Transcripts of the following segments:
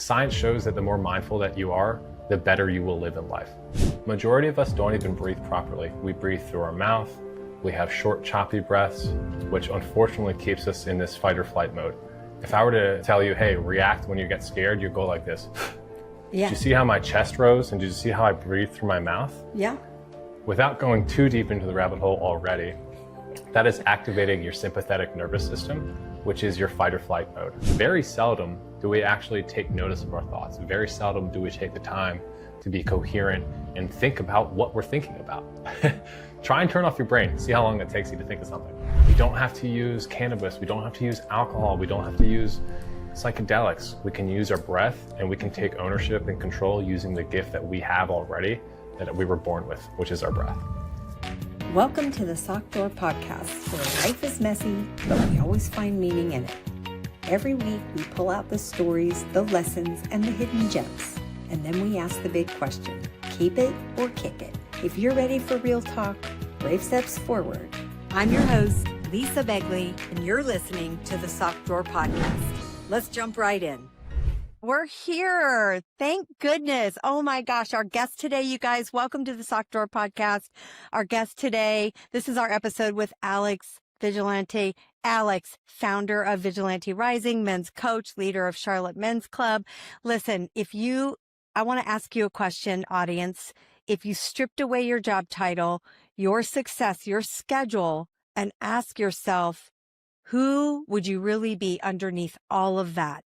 Science shows that the more mindful that you are, the better you will live in life. Majority of us don't even breathe properly. We breathe through our mouth. We have short, choppy breaths, which unfortunately keeps us in this fight or flight mode. If I were to tell you, hey, react when you get scared, you go like this. Yeah. Did you see how my chest rose and did you see how I breathe through my mouth? Yeah. Without going too deep into the rabbit hole already, that is activating your sympathetic nervous system, which is your fight or flight mode. Very seldom do we actually take notice of our thoughts. Very seldom do we take the time to be coherent and think about what we're thinking about. Try and turn off your brain. See how long it takes you to think of something. We don't have to use cannabis. We don't have to use alcohol. We don't have to use psychedelics. We can use our breath and we can take ownership and control using the gift that we have already, that we were born with, which is our breath. Welcome to the Sock Door Podcast, where life is messy, but we always find meaning in it. Every week, we pull out the stories, the lessons, and the hidden gems. And then we ask the big question, keep it or kick it? If you're ready for real talk, brave steps forward. I'm your host, Lisa Begley, and you're listening to the Sock Door Podcast. Let's jump right in. We're here. Thank goodness. Oh my gosh. Our guest today, you guys, welcome to the Sock Door Podcast. Our guest today, this is our episode with Alex Vigilante. Alex, founder of Vigilante Rising, men's coach, leader of Charlotte Men's Club. Listen, I want to ask you a question, audience. If you stripped away your job title, your success, your schedule, and ask yourself, who would you really be underneath all of that?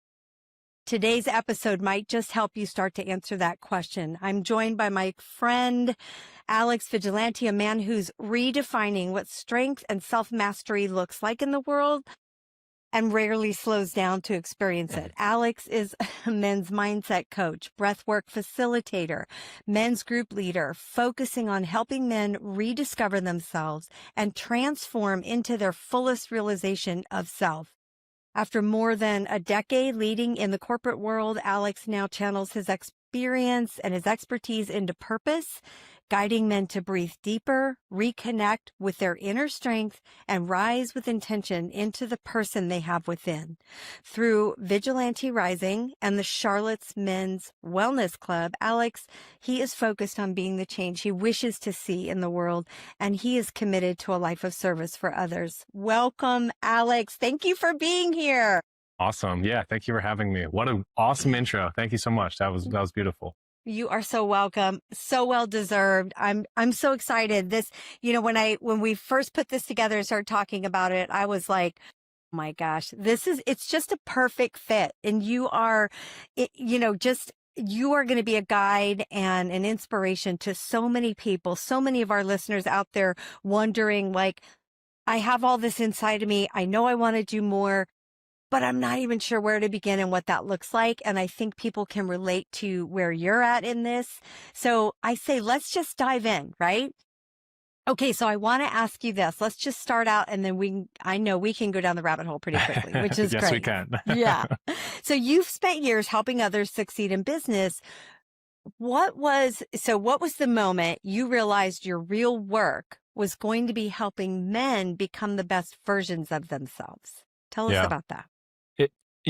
Today's episode might just help you start to answer that question. I'm joined by my friend, Alex Vigilante, a man who's redefining what strength and self-mastery looks like in the world and rarely slows down to experience it. Alex is a men's mindset coach, breathwork facilitator, men's group leader, focusing on helping men rediscover themselves and transform into their fullest realization of self. After more than a decade leading in the corporate world, Alex now channels his experience and his expertise into purpose, guiding men to breathe deeper, reconnect with their inner strength, and rise with intention into the person they have within. Through Vigilante Rising and the Charlotte's Men's Wellness Club, Alex, he is focused on being the change he wishes to see in the world, and he is committed to a life of service for others. Welcome, Alex. Thank you for being here. Awesome. Yeah. Thank you for having me. What an awesome intro. Thank you so much. That was beautiful. You are so welcome. So well deserved. I'm so excited. This, when we first put this together and started talking about it, I was like, oh my gosh, it's just a perfect fit. And you are going to be a guide and an inspiration to so many people, so many of our listeners out there wondering, like, I have all this inside of me. I know I want to do more, but I'm not even sure where to begin and what that looks like. And I think people can relate to where you're at in this. So I say, let's just dive in, right? Okay. So I want to ask you this. Let's just start out and then I know we can go down the rabbit hole pretty quickly, which is yes, great. We can. Yeah. So you've spent years helping others succeed in business. What was the moment you realized your real work was going to be helping men become the best versions of themselves? Tell us about that.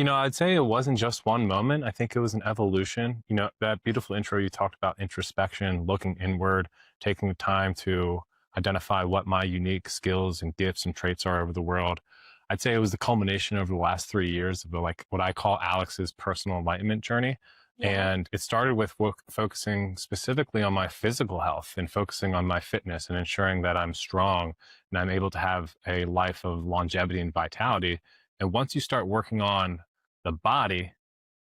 I'd say it wasn't just one moment. I think it was an evolution. That beautiful intro you talked about, introspection, looking inward, taking the time to identify what my unique skills and gifts and traits are over the world. I'd say it was the culmination over the last 3 years of what I call Alex's personal enlightenment journey. Yeah. And it started with focusing specifically on my physical health and focusing on my fitness and ensuring that I'm strong and I'm able to have a life of longevity and vitality. And once you start working on the body,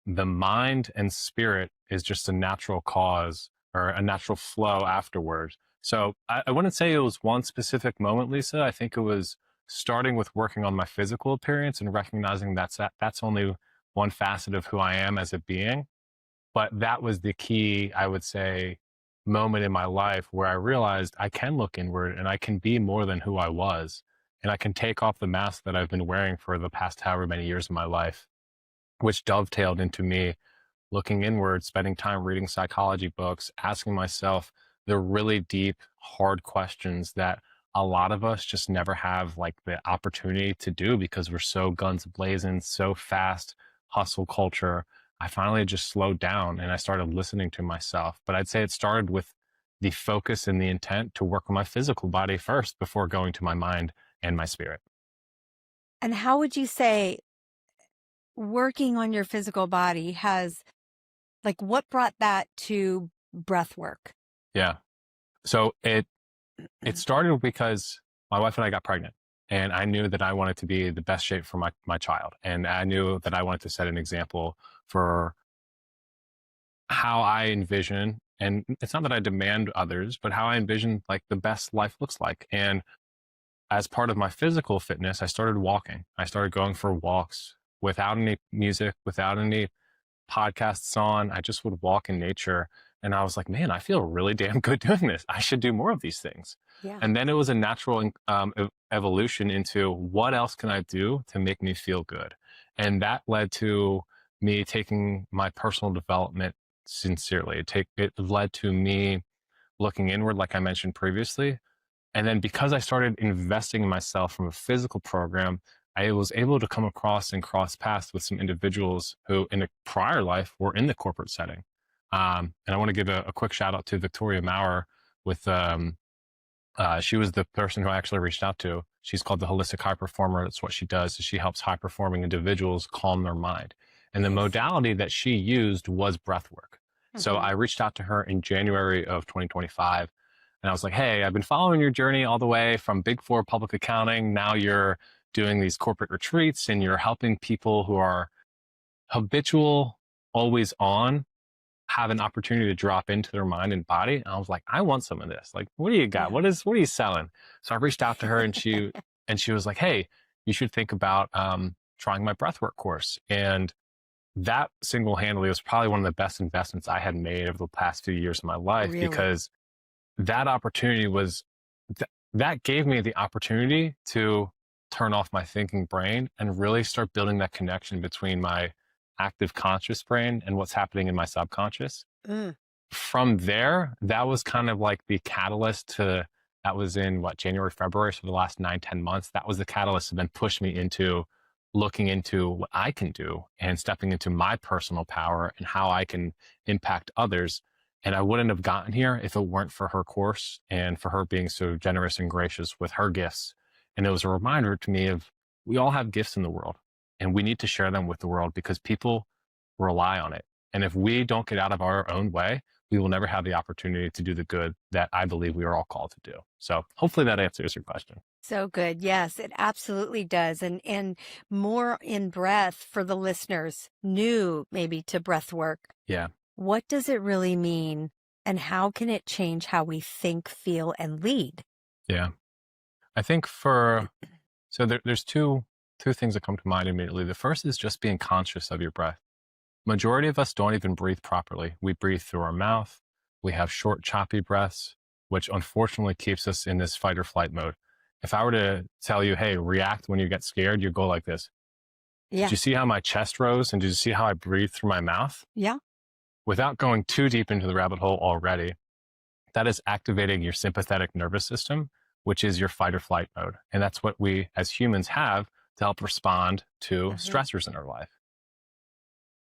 the mind and spirit is just a natural cause or a natural flow afterwards. So I wouldn't say it was one specific moment, Lisa. I think it was starting with working on my physical appearance and recognizing that's only one facet of who I am as a being. But that was the key, I would say, moment in my life where I realized I can look inward and I can be more than who I was. And I can take off the mask that I've been wearing for the past however many years of my life, which dovetailed into me looking inward, spending time reading psychology books, asking myself the really deep, hard questions that a lot of us just never have like the opportunity to do because we're so guns blazing, so fast, hustle culture. I finally just slowed down and I started listening to myself. But I'd say it started with the focus and the intent to work on my physical body first before going to my mind and my spirit. And how would you say working on your physical body has, like, what brought that to breath work? Yeah. So it started because my wife and I got pregnant, and I knew that I wanted to be the best shape for my child. And I knew that I wanted to set an example for how I envision, and it's not that I demand others, but how I envision like the best life looks like. And as part of my physical fitness, I started walking. I started going for walks without any music, without any podcasts on. I just would walk in nature. And I was like, man, I feel really damn good doing this. I should do more of these things. Yeah. And then it was a natural evolution into what else can I do to make me feel good? And that led to me taking my personal development sincerely. It led to me looking inward, like I mentioned previously, and then because I started investing in myself from a physical program, I was able to come across and cross paths with some individuals who in a prior life were in the corporate setting. And I want to give a quick shout out to Victoria Maurer with, she was the person who I actually reached out to. She's called the Holistic High Performer. That's what she does. So she helps high performing individuals calm their mind. And the Nice. modality that she used was breath work. So Mhm. I reached out to her in January of 2025. And I was like, hey, I've been following your journey all the way from Big Four public accounting. Now you're doing these corporate retreats and you're helping people who are habitual, always on, have an opportunity to drop into their mind and body. And I was like, I want some of this. Like, what do you got? Yeah. What are you selling? So I reached out to her and she was like, hey, you should think about trying my breathwork course. And that single-handedly was probably one of the best investments I had made over the past few years of my life, Really? because that opportunity was that gave me the opportunity to turn off my thinking brain and really start building that connection between my active conscious brain and what's happening in my subconscious. Mm. From there, that was kind of like the catalyst to, that was in what, January, February. So the last 9, 10 months, that was the catalyst that then pushed me into looking into what I can do and stepping into my personal power and how I can impact others. And I wouldn't have gotten here if it weren't for her course and for her being so generous and gracious with her gifts. And it was a reminder to me of, we all have gifts in the world and we need to share them with the world because people rely on it. And if we don't get out of our own way, we will never have the opportunity to do the good that I believe we are all called to do. So hopefully that answers your question. So good. Yes, it absolutely does. And more in breath for the listeners new maybe to breath work. Yeah. What does it really mean and how can it change how we think, feel, and lead? Yeah. I think there's two things that come to mind immediately. The first is just being conscious of your breath. Majority of us don't even breathe properly. We breathe through our mouth. We have short, choppy breaths, which unfortunately keeps us in this fight or flight mode. If I were to tell you, hey, react when you get scared, you go like this. Yeah. Did you see how my chest rose? And did you see how I breathe through my mouth? Yeah. Without going too deep into the rabbit hole already, that is activating your sympathetic nervous system, which is your fight or flight mode. And that's what we as humans have to help respond to stressors in our life.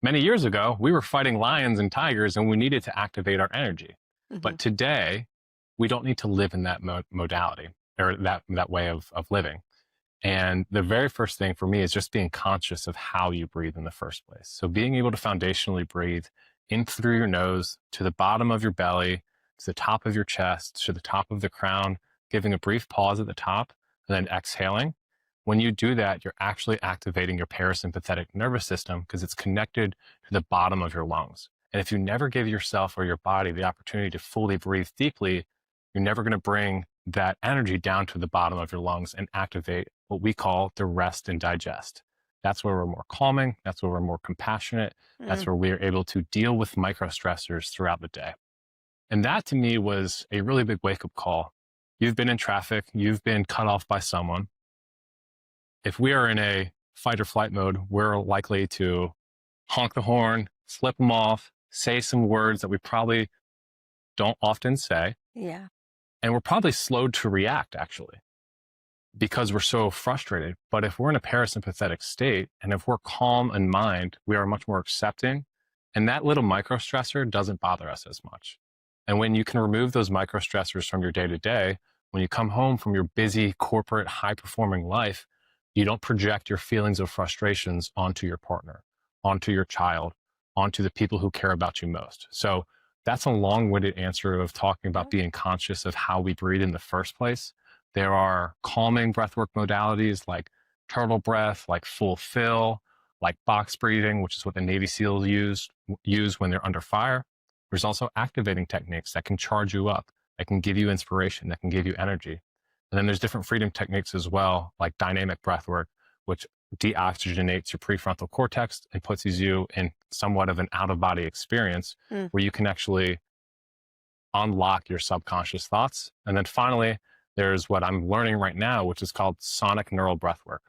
Many years ago, we were fighting lions and tigers and we needed to activate our energy. But today, we don't need to live in that modality or that way of living. And the very first thing for me is just being conscious of how you breathe in the first place. So being able to foundationally breathe in through your nose to the bottom of your belly, to the top of your chest, to the top of the crown, giving a brief pause at the top, and then exhaling. When you do that, you're actually activating your parasympathetic nervous system because it's connected to the bottom of your lungs. And if you never give yourself or your body the opportunity to fully breathe deeply, you're never going to bring that energy down to the bottom of your lungs and activate what we call the rest and digest. That's where we're more calming. That's where we're more compassionate. That's where we're able to deal with micro stressors throughout the day. And that to me was a really big wake up call. You've been in traffic. You've been cut off by someone. If we are in a fight or flight mode, we're likely to honk the horn, flip them off, say some words that we probably don't often say. Yeah. And we're probably slowed to react actually because we're so frustrated. But if we're in a parasympathetic state and if we're calm in mind, we are much more accepting And that little micro stressor doesn't bother us as much. And when you can remove those micro stressors from your day to day, when you come home from your busy corporate high performing life, you don't project your feelings of frustrations onto your partner, onto your child, onto the people who care about you most. So that's a long winded answer of talking about being conscious of how we breathe in the first place. There are calming breathwork modalities like turtle breath, like full fill, like box breathing, which is what the Navy SEALs use when they're under fire. There's also activating techniques that can charge you up, that can give you inspiration, that can give you energy. And then there's different freedom techniques as well, like dynamic breath work, which deoxygenates your prefrontal cortex and puts you in somewhat of an out of body experience where you can actually unlock your subconscious thoughts. And then finally, there's what I'm learning right now, which is called sonic neural breath work.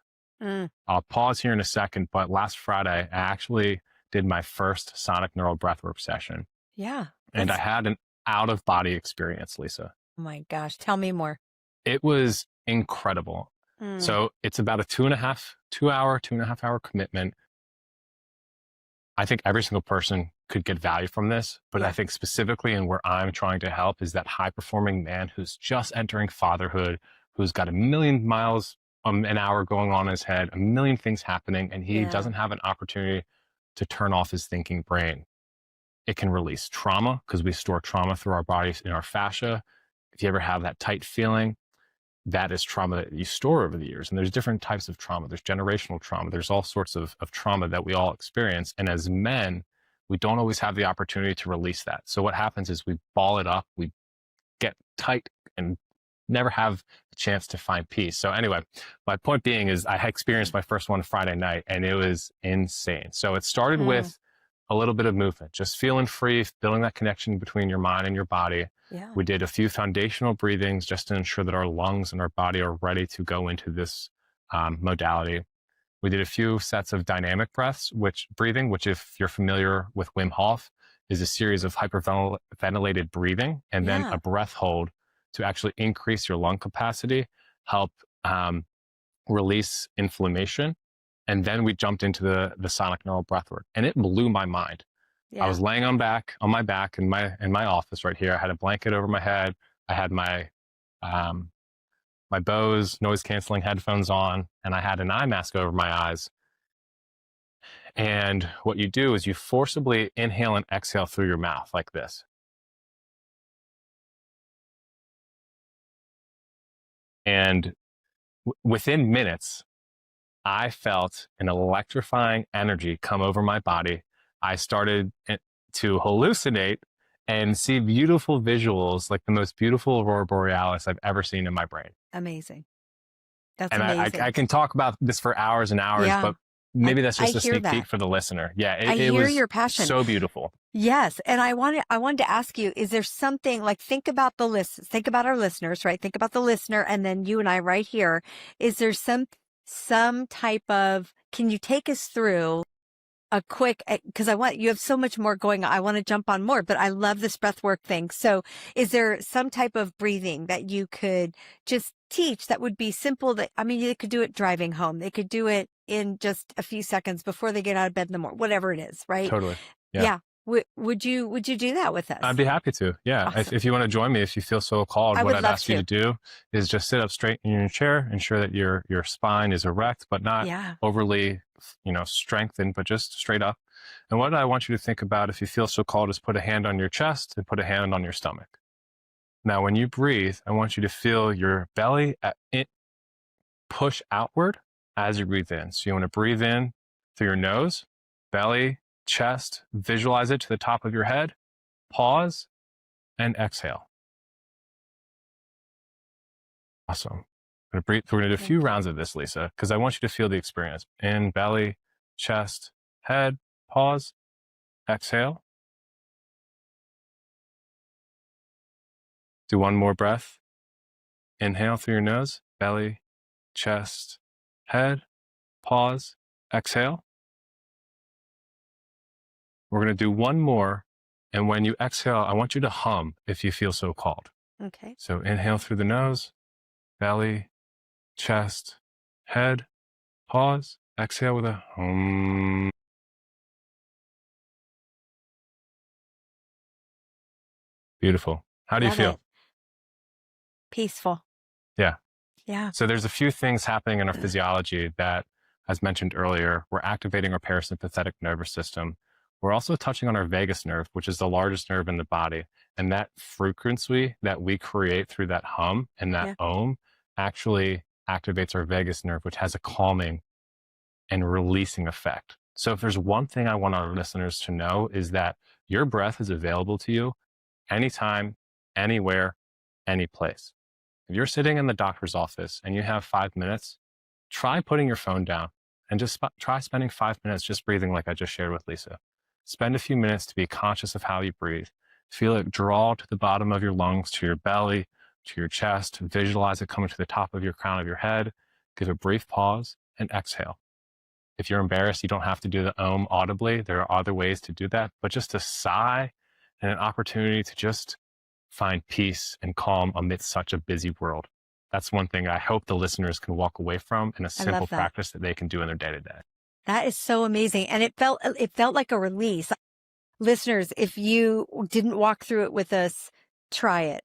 I'll pause here in a second, but last Friday, I actually did my first sonic neural breathwork session. Yeah. And I had an out of body experience, Lisa. Oh my gosh. Tell me more. It was incredible. So it's about a 2.5 hour commitment. I think every single person could get value from this, but I think specifically and where I'm trying to help is that high performing man who's just entering fatherhood, who's got a million miles an hour going on in his head, a million things happening, and he doesn't have an opportunity to turn off his thinking brain. It can release trauma because we store trauma through our bodies in our fascia. If you ever have that tight feeling, that is trauma that you store over the years. And there's different types of trauma. There's generational trauma. There's all sorts of trauma that we all experience. And as men, we don't always have the opportunity to release that. So what happens is we ball it up, we get tight and never have a chance to find peace. So anyway, my point being is I had experienced my first one Friday night and it was insane. So it started with a little bit of movement, just feeling free, building that connection between your mind and your body. We did a few foundational breathings just to ensure that our lungs and our body are ready to go into this modality. We did a few sets of dynamic breaths, which if you're familiar with Wim Hof, is a series of hyperventilated breathing and then a breath hold to actually increase your lung capacity, help release inflammation. And then we jumped into the sonic neural breathwork, and it blew my mind. I was laying on my back in my office right here. I had a blanket over my head. I had my Bose noise canceling headphones on, and I had an eye mask over my eyes. And what you do is you forcibly inhale and exhale through your mouth like this. And within minutes, I felt an electrifying energy come over my body. I started to hallucinate and see beautiful visuals, like the most beautiful aurora borealis I've ever seen in my brain. Amazing. That's and amazing. I can talk about this for hours and hours, but maybe that's just a sneak peek for the listener. Yeah, it was your passion. So beautiful. Yes. And I wanted to ask you, is there something like, think about our listeners, right? Think about the listener and then you and I right here. Is there some type of, can you take us through a quick, because you have so much more going on. I want to jump on more, but I love this breath work thing. So is there some type of breathing that you could just teach that would be simple? They could do it driving home. They could do it in just a few seconds before they get out of bed in the morning, whatever it is, right? Totally. Yeah. Would you do that with us? I'd be happy to. Yeah. Awesome. If you want to join me, if you feel so called, what I'd ask you to do is just sit up straight in your chair, ensure that your spine is erect, but not overly, strengthened, but just straight up. And what I want you to think about, if you feel so called, is put a hand on your chest and put a hand on your stomach. Now, when you breathe, I want you to feel your belly push outward as you breathe in. So you want to breathe in through your nose, belly, chest, visualize it to the top of your head, pause, and exhale. Awesome. We're going to do a few rounds of this, Lisa, because I want you to feel the experience. In, belly, chest, head, pause, exhale. Do one more breath. Inhale through your nose, belly, chest, head, pause, exhale. We're going to do one more. And when you exhale, I want you to hum if you feel so called. Okay. So inhale through the nose, belly, chest, head, pause, exhale with a hum. Beautiful. How do you Love it. feel? Peaceful. Yeah. Yeah. So there's a few things happening in our physiology that, as mentioned earlier, we're activating our parasympathetic nervous system. We're also touching on our vagus nerve, which is the largest nerve in the body. And that frequency that we create through that hum and that Yeah. ohm actually activates our vagus nerve, which has a calming and releasing effect. So if there's one thing I want our listeners to know is that your breath is available to you anytime, anywhere, any place. If you're sitting in the doctor's office and you have 5 minutes, try putting your phone down and just try spending 5 minutes just breathing like I just shared with Lisa. Spend a few minutes to be conscious of how you breathe. Feel it draw to the bottom of your lungs, to your belly, to your chest. Visualize it coming to the top of your crown of your head. Give a brief pause and exhale. If you're embarrassed, you don't have to do the ohm audibly. There are other ways to do that, but just a sigh and an opportunity to just find peace and calm amidst such a busy world. That's one thing I hope the listeners can walk away from in a I simple love that. practice that they can do in their day to day. That is so amazing. And it felt like a release. Listeners, if you didn't walk through it with us, try it.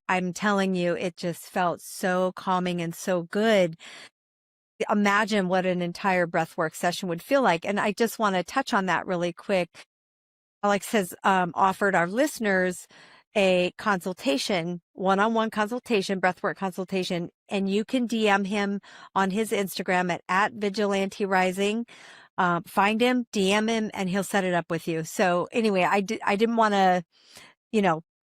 I'm telling you, it just felt so calming and so good. Imagine what an entire breathwork session would feel like. And I just want to touch on that really quick. Alex has offered our listeners a consultation, one-on-one consultation, breathwork consultation, and you can DM him on his Instagram at Vigilante Rising. Find him, DM him, and he'll set it up with you. So anyway, I didn't want to,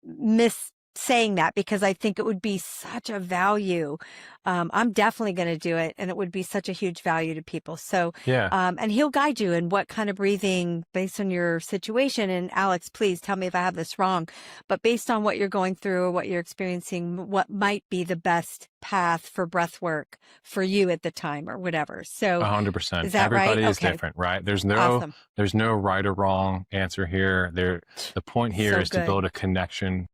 miss saying that because I think it would be such a value. I'm definitely going to do it, and it would be such a huge value to people. So, Yeah, and he'll guide you in what kind of breathing based on your situation. And Alex, please tell me if I have this wrong, but based on what you're going through or what you're experiencing, what might be the best path for breath work for you at the time or whatever. So 100%. is that right? Everybody is Okay. different, right? Awesome. There's no right or wrong answer here. The point here So is to good. build a connection,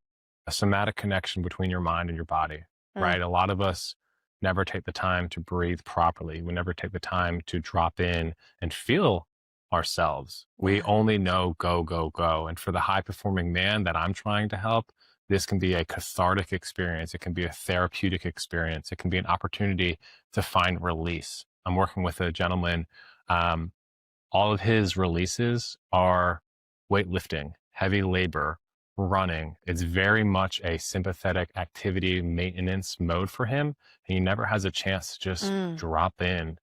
a somatic connection between your mind and your body, right? A lot of us never take the time to breathe properly. We never take the time to drop in and feel ourselves. We Yeah. only know go, go, go. And for the high performing man that I'm trying to help, this can be a cathartic experience. It can be a therapeutic experience. It can be an opportunity to find release. I'm working with a gentleman. Um, all of his releases are weightlifting, heavy labor, running. It's very much a sympathetic activity maintenance mode for him. And he never has a chance to just Mm. drop in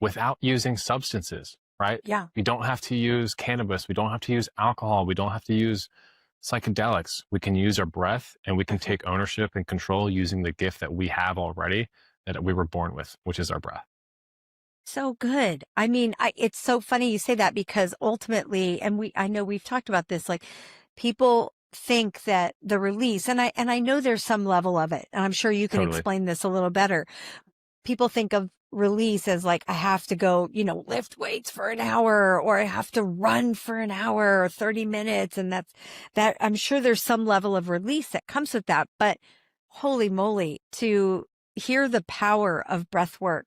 without using substances, right? Yeah. We don't have to use cannabis. We don't have to use alcohol. We don't have to use psychedelics. We can use our breath and we can Okay. take ownership and control using the gift that we have already that we were born with, which is our breath. So good. I mean, it's so funny you say that because ultimately, and I know we've talked about this, like people think that the release, and I know there's some level of it, and I'm sure you can Totally. explain this a little better. People think of release as like, I have to go, lift weights for an hour, or I have to run for an hour or 30 minutes. And that I'm sure there's some level of release that comes with that, but holy moly, to hear the power of breath work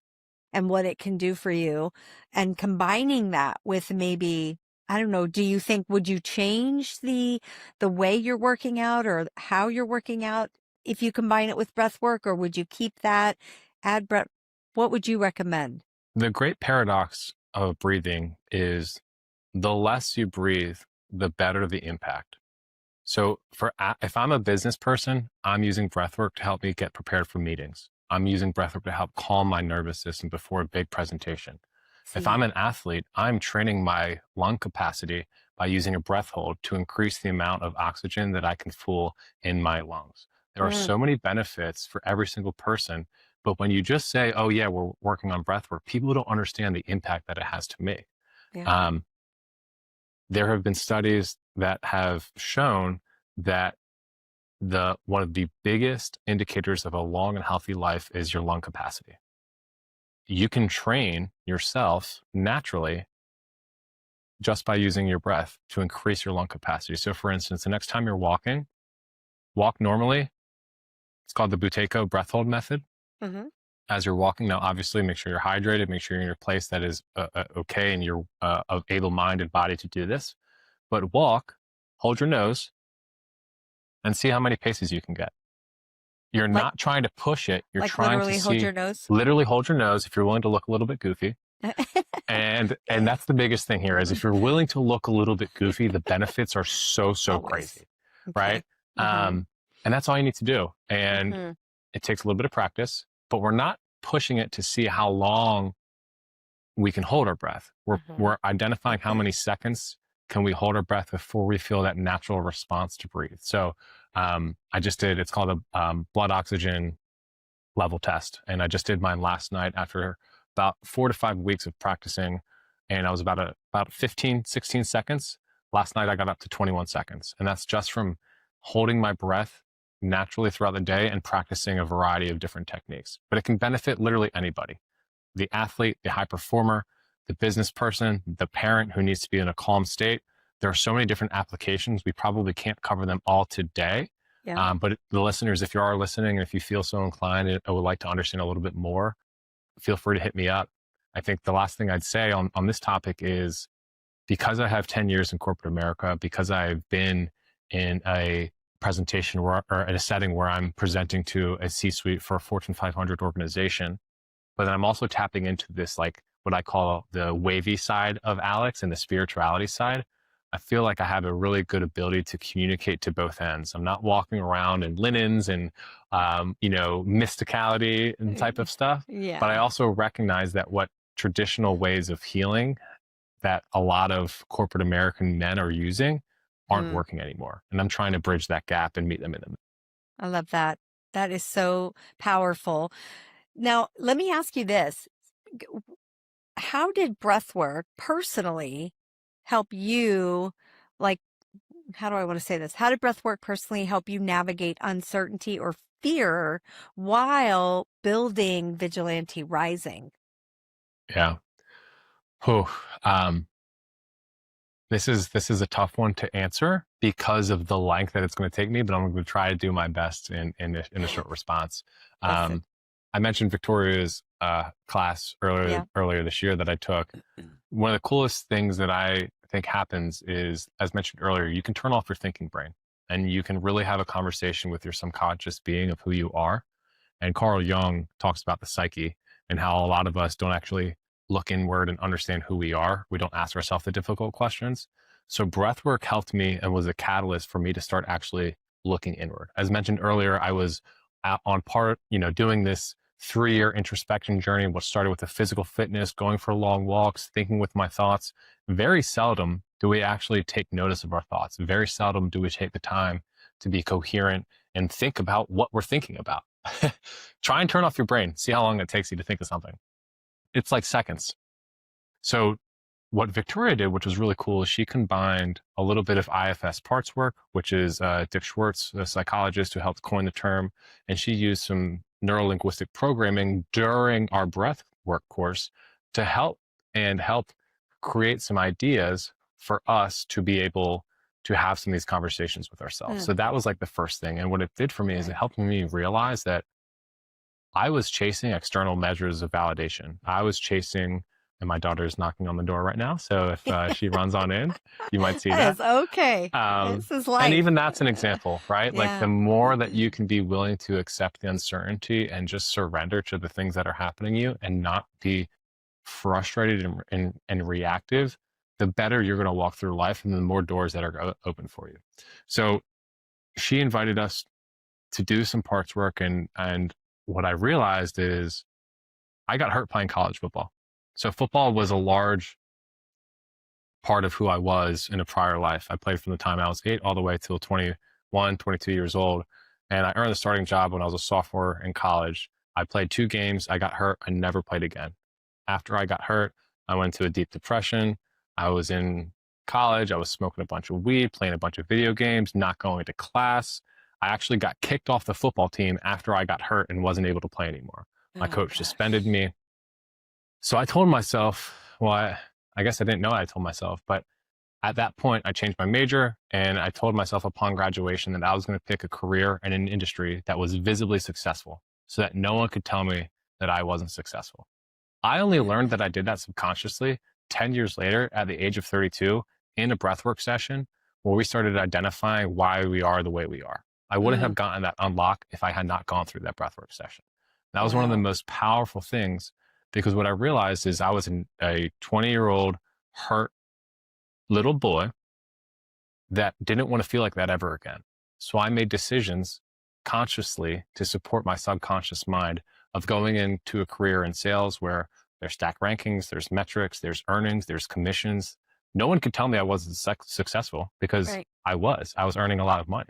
and what it can do for you and combining that with maybe, I don't know, do you think, would you change the way you're working out or how you're working out if you combine it with breath work, or would you keep that, add breath? What would you recommend? The great paradox of breathing is the less you breathe, the better the impact. So if I'm a business person, I'm using breathwork to help me get prepared for meetings. I'm using breathwork to help calm my nervous system before a big presentation. If See, I'm an athlete, I'm training my lung capacity by using a breath hold to increase the amount of oxygen that I can fuel in my lungs. There are mm, so many benefits for every single person. But when you just say, oh, yeah, we're working on breathwork, people don't understand the impact that it has to me. yeah. Um, there have been studies that have shown that one of the biggest indicators of a long and healthy life is your lung capacity. You can train yourself naturally just by using your breath to increase your lung capacity. So for instance, the next time you're walking, walk normally. It's called the Buteyko breath hold method. Mm-hmm. As you're walking, now obviously make sure you're hydrated, make sure you're in a place that is okay and you're of able mind and body to do this. But walk, hold your nose, and see how many paces you can get. You're Like, not trying to push it. You're like trying to literally hold your see, nose. literally hold your nose if you're willing to look a little bit goofy. And that's the biggest thing here is if you're willing to look a little bit goofy, the benefits are so Always. crazy, Okay. right? And that's all you need to do. And Mhm. it takes a little bit of practice, but we're not pushing it to see how long we can hold our breath. We're identifying how many seconds can we hold our breath before we feel that natural response to breathe. So I just did, it's called a blood oxygen level test. And I just did mine last night after about 4 to 5 weeks of practicing. And I was about 15, 16 seconds. Last night I got up to 21 seconds. And that's just from holding my breath naturally throughout the day and practicing a variety of different techniques. But it can benefit literally anybody, the athlete, the high performer, the business person, the parent who needs to be in a calm state. There are so many different applications. We probably can't cover them all today. Yeah. But the listeners, if you are listening, and if you feel so inclined and I would like to understand a little bit more, feel free to hit me up. I think the last thing I'd say on this topic is because I have 10 years in corporate America, because I've been in a presentation or in a setting where I'm presenting to a C-suite for a Fortune 500 organization, but then I'm also tapping into this, like what I call the wavy side of Alex and the spirituality side. I feel like I have a really good ability to communicate to both ends. I'm not walking around in linens and, mysticality and type of stuff. Yeah. But I also recognize that what traditional ways of healing that a lot of corporate American men are using aren't working anymore. And I'm trying to bridge that gap and meet them in the middle. I love that. That is so powerful. Now, let me ask you this. How did breathwork personally help you, like, how do I want to say this? How did breathwork personally help you navigate uncertainty or fear while building Vigilante Rising? Yeah. Whew. This is a tough one to answer because of the length that it's going to take me, but I'm going to try to do my best in a short response. Listen. I mentioned Victoria's class earlier this year that I took. One of the coolest things that I think happens is, as mentioned earlier, you can turn off your thinking brain and you can really have a conversation with your subconscious being of who you are. And Carl Jung talks about the psyche and how a lot of us don't actually look inward and understand who we are. We don't ask ourselves the difficult questions. So breathwork helped me and was a catalyst for me to start actually looking inward. As mentioned earlier, I was on part, doing this 3-year introspection journey, which started with the physical fitness, going for long walks, thinking with my thoughts. Very seldom do we actually take notice of our thoughts. Very seldom do we take the time to be coherent and think about what we're thinking about. Try and turn off your brain. See how long it takes you to think of something. It's like seconds. So what Victoria did, which was really cool, is she combined a little bit of IFS parts work, which is Dick Schwartz, a psychologist who helped coin the term, and she used some neurolinguistic programming during our breath work course to help create some ideas for us to be able to have some of these conversations with ourselves. So that was like the first thing. And what it did for me is it helped me realize that I was chasing external measures of validation. I was chasing, and my daughter is knocking on the door right now. So if she runs on in, you might see that. That is okay. This is life. And even that's an example, right? Yeah. Like the more that you can be willing to accept the uncertainty and just surrender to the things that are happening to you and not be frustrated and reactive, the better you're going to walk through life and the more doors that are open for you. So she invited us to do some parts work, and what I realized is I got hurt playing college football. So football was a large part of who I was in a prior life. I played from the time I was 8 all the way till 21, 22 years old. And I earned the starting job when I was a sophomore in college. I played 2 games. I got hurt. I never played again. After I got hurt, I went into a deep depression. I was in college. I was smoking a bunch of weed, playing a bunch of video games, not going to class. I actually got kicked off the football team after I got hurt and wasn't able to play anymore. My coach suspended me. So I told myself, well, I guess I didn't know I told myself, but at that point I changed my major and I told myself upon graduation that I was going to pick a career in an industry that was visibly successful so that no one could tell me that I wasn't successful. I only learned that I did that subconsciously 10 years later at the age of 32 in a breathwork session where we started identifying why we are the way we are. I wouldn't have Mm, gotten that unlock if I had not gone through that breathwork session. That was one of the wow. most powerful things because what I realized is I was a 20-year-old hurt little boy that didn't want to feel like that ever again. So I made decisions consciously to support my subconscious mind of going into a career in sales where there's stack rankings, there's metrics, there's earnings, there's commissions. No one could tell me I wasn't successful because Right. I was. I was earning a lot of money.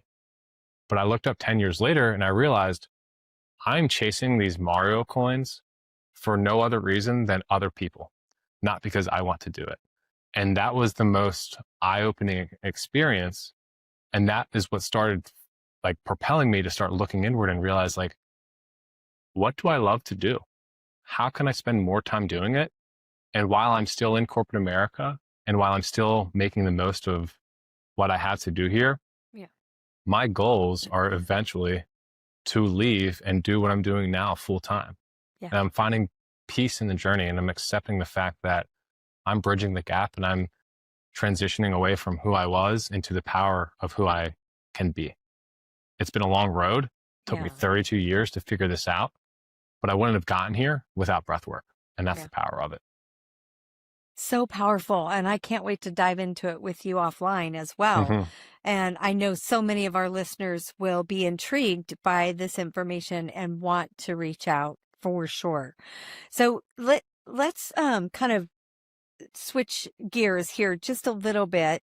But I looked up 10 years later and I realized I'm chasing these Mario coins for no other reason than other people, not because I want to do it. And that was the most eye opening experience. And that is what started like propelling me to start looking inward and realize like, what do I love to do? How can I spend more time doing it? And while I'm still in corporate America and while I'm still making the most of what I have to do here, Yeah. my goals are eventually to leave and do what I'm doing now full time. Yeah. And I'm finding peace in the journey and I'm accepting the fact that I'm bridging the gap and I'm transitioning away from who I was into the power of who I can be. It's been a long road. It took me Yeah. 32 years to figure this out, but I wouldn't have gotten here without breath work. And that's Yeah. the power of it. So powerful. And I can't wait to dive into it with you offline as well. Mhm. And I know so many of our listeners will be intrigued by this information and want to reach out for sure. So let's kind of switch gears here just a little bit.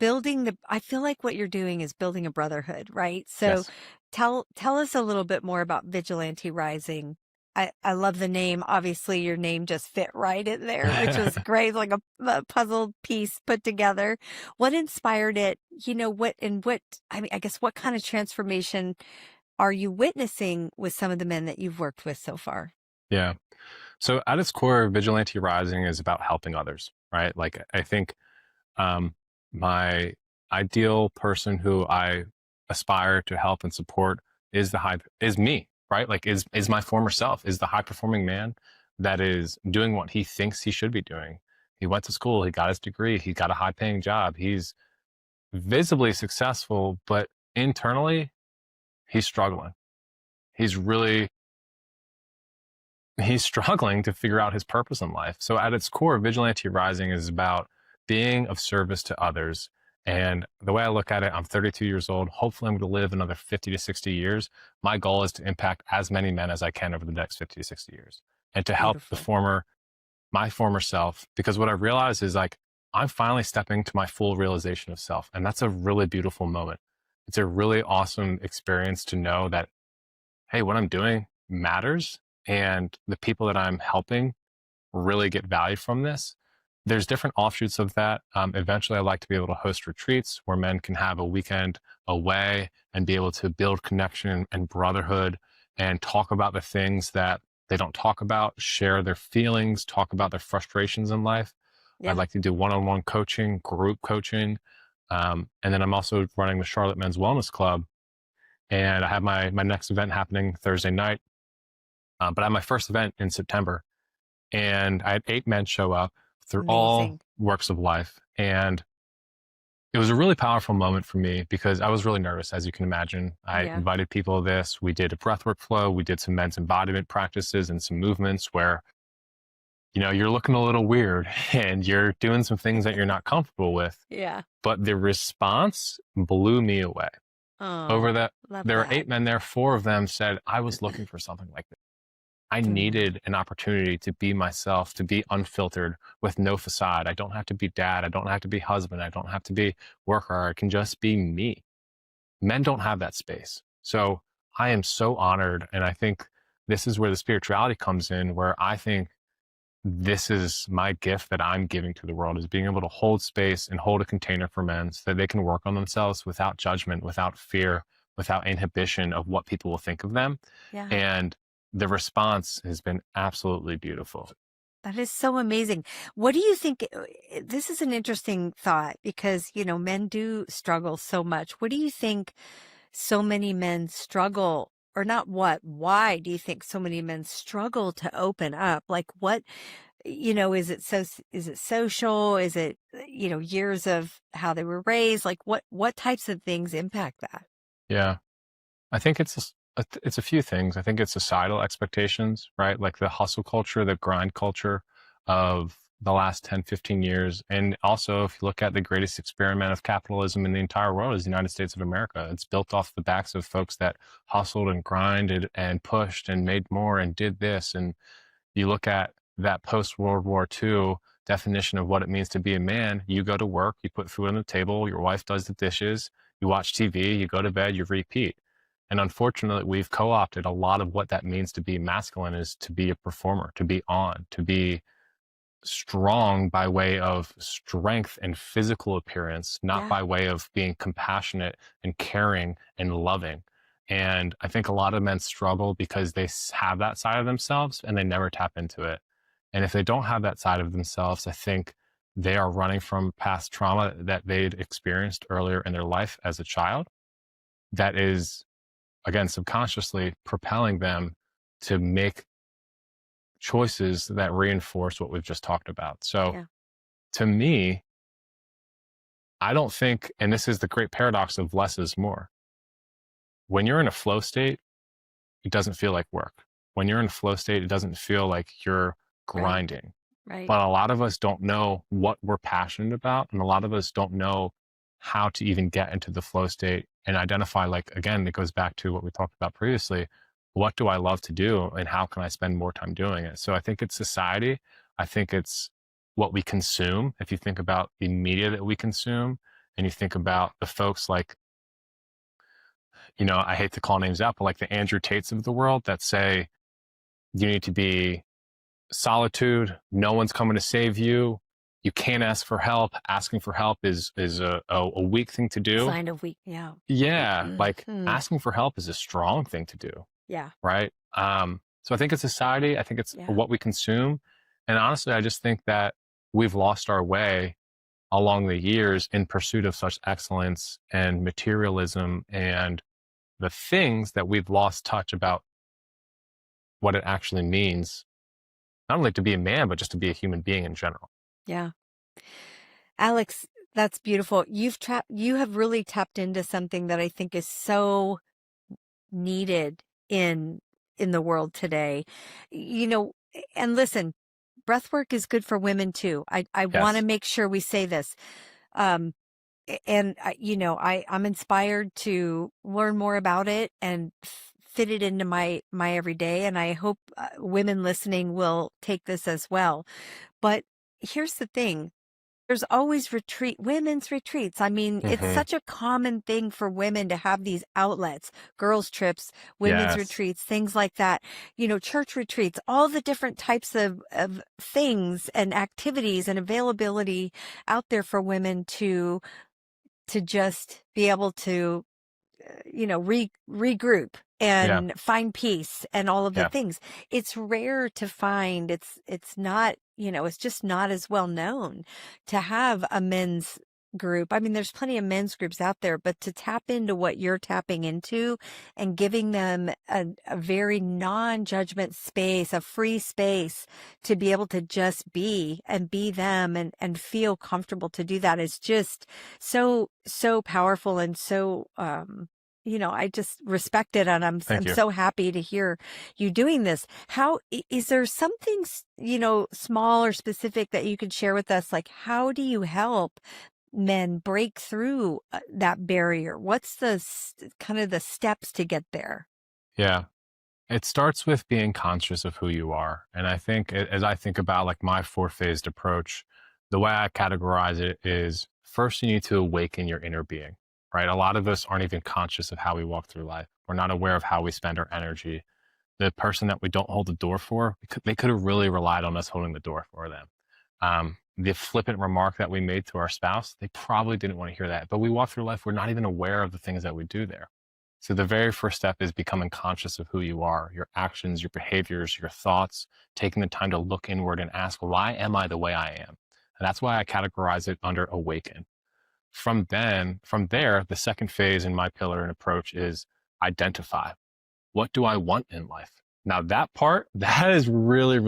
I feel like what you're doing is building a brotherhood, right? So Yes. tell us a little bit more about Vigilante Rising. I love the name. Obviously, your name just fit right in there, which was great, like a puzzle piece put together. What inspired it? I mean, I guess what kind of transformation are you witnessing with some of the men that you've worked with so far? Yeah. So at its core, Vigilante Rising is about helping others, right? Like I think um, my ideal person who I aspire to help and support is me, right? Like is my former self, is the high performing man that is doing what he thinks he should be doing. He went to school, he got his degree, he got a high paying job, he's visibly successful, but internally he's struggling. He's really he's struggling to figure out his purpose in life. So at its core, Vigilante Rising is about being of service to others. And the way I look at it, I'm 32 years old. Hopefully, I'm going to live another 50 to 60 years. My goal is to impact as many men as I can over the next 50 to 60 years and to help Beautiful. my former self. Because what I realized is like, I'm finally stepping to my full realization of self. And that's a really beautiful moment. It's a really awesome experience to know that hey, what I'm doing matters and the people that I'm helping really get value from this. There's different offshoots of that. Eventually, I'd like to be able to host retreats where men can have a weekend away and be able to build connection and brotherhood and talk about the things that they don't talk about, share their feelings, talk about their frustrations in life. I'd Yeah. like to do one-on-one coaching, group coaching. And then I'm also running the Charlotte Men's Wellness Club, and I have my next event happening Thursday night. But I had my first event in September, and I had 8 men show up through all Amazing. works of life, and it was a really powerful moment for me because I was really nervous, as you can imagine. I Yeah. invited people to this. We did a breathwork flow. We did some men's embodiment practices and some movements where you're looking a little weird and you're doing some things that you're not comfortable with. Yeah. But the response blew me away. Over Oh, that, love there were that. 8 men there. 4 of them said, I was looking for something like this. I Mm, needed an opportunity to be myself, to be unfiltered with no facade. I don't have to be dad. I don't have to be husband. I don't have to be worker. I can just be me. Men don't have that space. So I am so honored. And I think this is where the spirituality comes in, where I think this is my gift that I'm giving to the world is being able to hold space and hold a container for men so that they can work on themselves without judgment, without fear, without inhibition of what people will think of them. yeah. And the response has been absolutely beautiful. That is so amazing. What do you think? This is an interesting thought because, men do struggle so much. What do you think so many men struggle, or not why do you think so many men struggle to open up? Like is it social? Is it, years of how they were raised? Like what types of things impact that? Yeah. I think it's a few things. I think it's societal expectations, right? Like the hustle culture, the grind culture of the last 10, 15 years. And also, if you look at the greatest experiment of capitalism in the entire world is the United States of America. It's built off the backs of folks that hustled and grinded and pushed and made more and did this. And you look at that post World War II definition of what it means to be a man. You go to work, you put food on the table, your wife does the dishes, you watch TV, you go to bed, you repeat. And unfortunately, we've co opted a lot of what that means to be masculine is to be a performer, to be on, to be strong by way of strength and physical appearance, not Yeah. by way of being compassionate and caring and loving. And I think a lot of men struggle because they have that side of themselves and they never tap into it. And if they don't have that side of themselves, I think they are running from past trauma that they'd experienced earlier in their life as a child. That is, again, subconsciously propelling them to make choices that reinforce what we've just talked about. So Yeah. to me, I don't think, and this is the great paradox of less is more. When you're in a flow state, it doesn't feel like work. When you're in a flow state, it doesn't feel like you're Right. grinding. Right. But a lot of us don't know what we're passionate about. And a lot of us don't know how to even get into the flow state and identify, like, again, it goes back to what we talked about previously. What do I love to do and how can I spend more time doing it? So I think it's society. I think it's what we consume. If you think about the media that we consume and you think about the folks like, I hate to call names out, but like the Andrew Tates of the world that say you need to be solitude. No one's coming to save you. You can't ask for help. Asking for help is a weak thing to do. Sign of weak. Yeah. Yeah, like Hmm. asking for help is a strong thing to do, Yeah. right? So I think it's society. I think it's Yeah. what we consume, and honestly, I just think that we've lost our way along the years in pursuit of such excellence and materialism and the things that we've lost touch about what it actually means, not only to be a man, but just to be a human being in general. Yeah. Alex, that's beautiful. You have really tapped into something that I think is so needed in the world today. You know, and listen, breathwork is good for women too. I want to Yes. make sure we say this. Um, and I'm inspired to learn more about it and fit it into my everyday. And I hope women listening will take this as well. But here's the thing. There's always women's retreats. I mean, it's Hmm. such a common thing for women to have these outlets, girls' trips, women's Yes. retreats, things like that, church retreats, all the different types of things and activities and availability out there for women to just be able to regroup Yeah. and find peace and all of the Yeah. things. It's rare to find. It's not, it's just not as well known to have a men's group. I mean, there's plenty of men's groups out there, but to tap into what you're tapping into and giving them a very non-judgment space, a free space to be able to just be and be them and feel comfortable to do that is just so powerful and so I just respect it, and Thank I'm you. so happy to hear you doing this. How is there something small or specific that you could share with us? Like, how do you help men break through that barrier? What's kind of the steps to get there? Yeah. It starts with being conscious of who you are. And I think as I think about like my four-phased approach, the way I categorize it is first you need to awaken your inner being, right? A lot of us aren't even conscious of how we walk through life. We're not aware of how we spend our energy. The person that we don't hold the door for, they could have really relied on us holding the door for them. The flippant remark that we made to our spouse, they probably didn't want to hear that. But we walk through life, we're not even aware of the things that we do there. So the very first step is becoming conscious of who you are, your actions, your behaviors, your thoughts, taking the time to look inward and ask, why am I the way I am? And that's why I categorize it under awaken. From there, the second phase in my pillar and approach is identify. What do I want in life? Now that part, that is really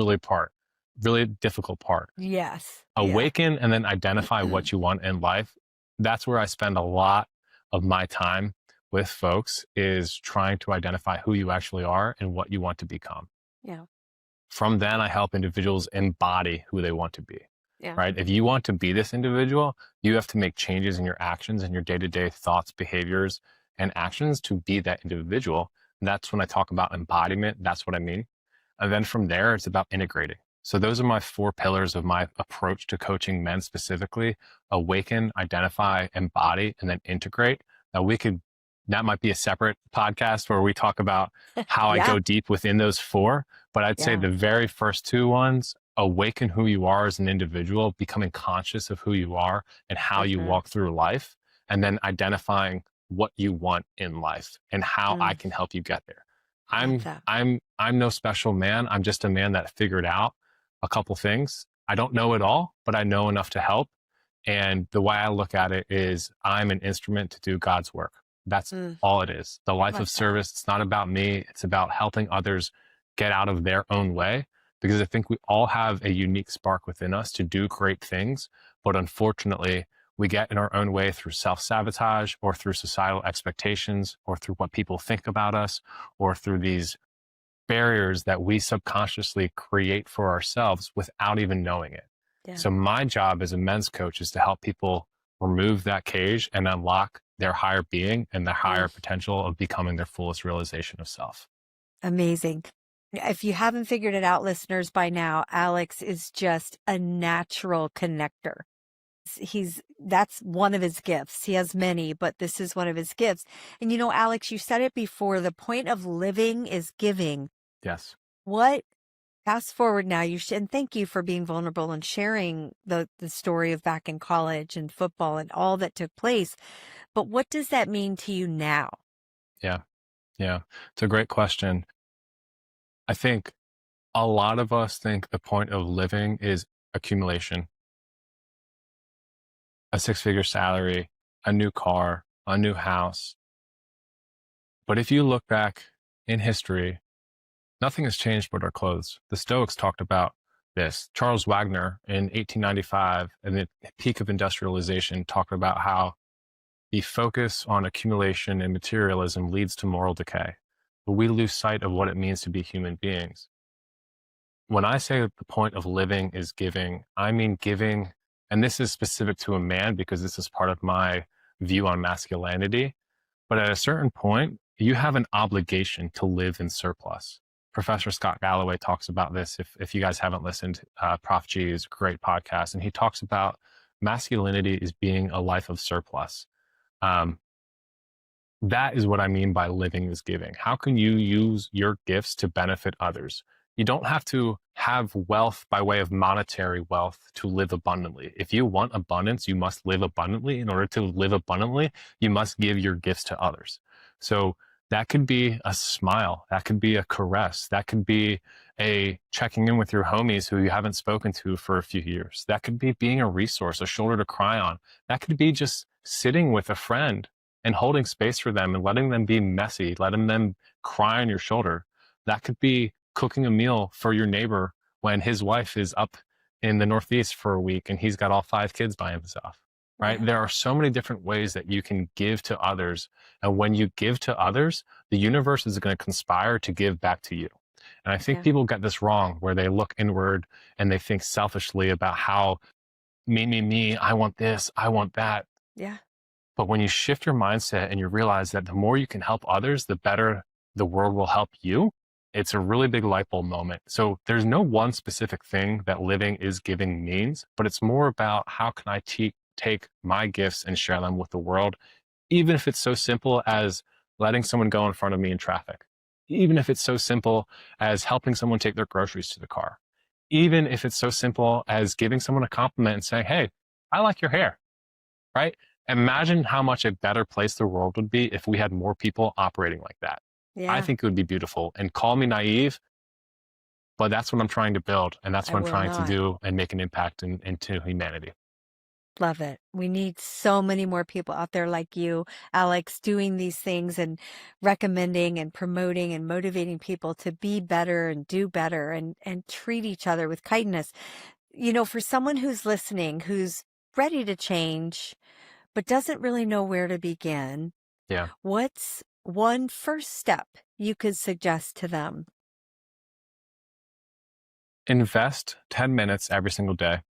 difficult part. Yes. Yeah. Awaken and then identify what you want in life. That's where I spend a lot of my time with folks is trying to identify who you actually are and what you want to become. Yeah. From then, I help individuals embody who they want to be. Yeah. Right? If you want to be this individual, you have to make changes in your actions and your day-to-day thoughts, behaviors, and actions to be that individual. And that's when I talk about embodiment. That's what I mean. And then from there, it's about integrating. So those are my 4 pillars of my approach to coaching men specifically: awaken, identify, embody, and then integrate. Now that might be a separate podcast where we talk about how I Yeah. go deep within those 4. But I'd say Yeah. the very first 2 ones, awaken who you are as an individual, becoming conscious of who you are and how you Mhm. walk through life, and then identifying what you want in life and how I Mm, can help you get there. love I'm that. I'm I'm no special man. I'm just a man that figured out a couple things. I don't know it all, but I know enough to help. And the way I look at it is I'm an instrument to do God's work. That's Mm, all it is. The life love of that. service, it's not about me. It's about helping others get out of their own way, because I think we all have a unique spark within us to do great things. But unfortunately, we get in our own way through self sabotage or through societal expectations or through what people think about us or through these barriers that we subconsciously create for ourselves without even knowing it. Yeah. So my job as a men's coach is to help people remove that cage and unlock their higher being and their Mm, higher potential of becoming their fullest realization of self. amazing. If you haven't figured it out, listeners, by now, Alex is just a natural connector. That's one of his gifts. He has many, but this is one of his gifts. And Alex, you said it before, the point of living is giving. Yes. What Fast forward now, and thank you for being vulnerable and sharing the story of back in college and football and all that took place. But what does that mean to you now? Yeah. Yeah. It's a great question. I think a lot of us think the point of living is accumulation, a 6-figure salary, a new car, a new house. But if you look back in history, nothing has changed but our clothes. The Stoics talked about this. Charles Wagner in 1895, in the peak of industrialization, talked about how the focus on accumulation and materialism leads to moral decay. But we lose sight of what it means to be human beings. When I say that the point of living is giving, I mean giving, and this is specific to a man because this is part of my view on masculinity. But at a certain point, you have an obligation to live in surplus. Professor Scott Galloway talks about this. If you guys haven't listened, Prof G is a great podcast, and he talks about masculinity as being a life of surplus. Um, that is what I mean by living is giving. How can you use your gifts to benefit others? You don't have to have wealth by way of monetary wealth to live abundantly. If you want abundance, you must live abundantly. In order to live abundantly, you must give your gifts to others. So that could be a smile, that could be a caress, that could be a checking in with your homies who you haven't spoken to for a few years. That could be being a resource, a shoulder to cry on. That could be just sitting with a friend and holding space for them and letting them be messy, letting them cry on your shoulder. That could be cooking a meal for your neighbor when his wife is up in the Northeast for a week and he's got all 5 kids by himself, right? Yeah. There are so many different ways that you can give to others. And when you give to others, the universe is going to conspire to give back to you. And I think Yeah. people get this wrong where they look inward and they think selfishly about how me, I want this, I want that. Yeah. But when you shift your mindset and you realize that the more you can help others, the better the world will help you, it's a really big light bulb moment. So there's no one specific thing that living is giving means, but it's more about how can I take my gifts and share them with the world, even if it's so simple as letting someone go in front of me in traffic, even if it's so simple as helping someone take their groceries to the car, even if it's so simple as giving someone a compliment and saying, hey, I like your hair, right? Imagine how much a better place the world would be if we had more people operating like that. I Yeah. think it would be beautiful. And call me naive, but that's what I'm trying to build. And that's I what I'm will trying to not. do and make an impact into humanity. Love it. We need so many more people out there like you, Alex, doing these things and recommending and promoting and motivating people to be better and do better and treat each other with kindness. For someone who's listening, who's ready to change, but doesn't really know where to begin, Yeah. what's one first step you could suggest to them? Invest 10 minutes every single day.